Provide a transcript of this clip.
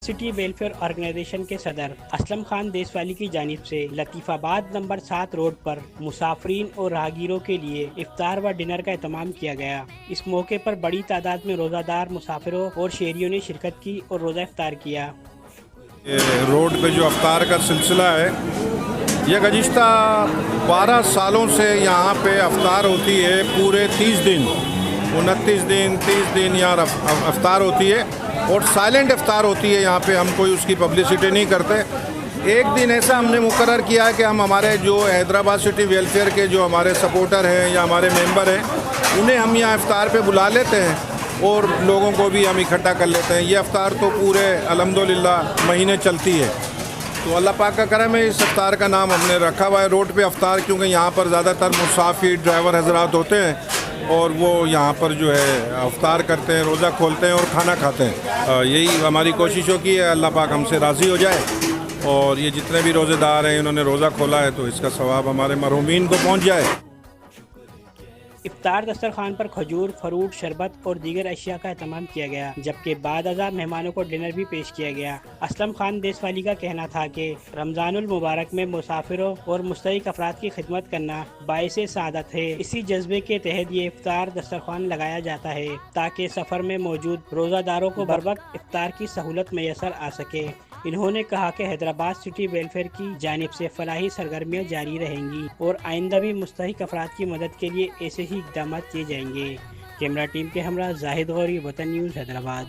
City welfare organization کے صدر اسلم خان دیسوالی کی جانب سے لطیف آباد نمبر 7 روڈ پر مسافرین اور راہگیروں کے لیے افطار و ڈنر کا اہتمام کیا گیا۔ اس موقع پر بڑی تعداد میں روزہ دار مسافروں اور شہریوں نے شرکت کی اور روزہ افطار کیا۔ روڈ پہ جو افطار کا سلسلہ ہے یہ گزشتہ 12 سالوں سے یہاں پہ افطار ہوتی ہے، پورے 30 دن 29 دن 30 دن یہاں افطار ہوتی ہے اور سائلنٹ افطار ہوتی ہے۔ یہاں پہ ہم کوئی اس کی پبلسٹی نہیں کرتے۔ ایک دن ایسا ہم نے مقرر کیا ہے کہ ہم ہمارے جو حیدرآباد سٹی ویلفیئر کے جو ہمارے سپورٹر ہیں یا ہمارے ممبر ہیں انہیں ہم یہاں افطار پہ بلا لیتے ہیں اور لوگوں کو بھی ہم اکٹھا کر لیتے ہیں۔ یہ افطار تو پورے الحمدللہ مہینے چلتی ہے، تو اللہ پاک کا کرم ہے۔ اس افطار کا نام ہم نے رکھا ہوا ہے روڈ پہ افطار، کیونکہ یہاں پر زیادہ تر مسافر ڈرائیور حضرات ہوتے ہیں اور وہ یہاں پر جو ہے افطار کرتے ہیں، روزہ کھولتے ہیں اور کھانا کھاتے ہیں۔ یہی ہماری کوششوں کی ہے، اللہ پاک ہم سے راضی ہو جائے اور یہ جتنے بھی روزے دار ہیں انہوں نے روزہ کھولا ہے تو اس کا ثواب ہمارے مرحومین کو پہنچ جائے۔ افطار دسترخوان پر کھجور، فروٹ، شربت اور دیگر اشیاء کا اہتمام کیا گیا، جبکہ بعد ازاں مہمانوں کو ڈنر بھی پیش کیا گیا۔ اسلم خان دیسوالی کا کہنا تھا کہ رمضان المبارک میں مسافروں اور مستحق افراد کی خدمت کرنا باعث سعادت ہے۔ اسی جذبے کے تحت یہ افطار دسترخوان لگایا جاتا ہے تاکہ سفر میں موجود روزہ داروں کو بروقت افطار کی سہولت میسر آ سکے۔ انہوں نے کہا کہ حیدرآباد سٹی ویلفیئر کی جانب سے فلاحی سرگرمیاں جاری رہیں گی اور آئندہ بھی مستحق افراد کی مدد کے لیے ایسے ہی اقدامات کیے جائیں گے۔ کیمرہ ٹیم کے ہمراہ زاہد غوری، وطن نیوز، حیدرآباد۔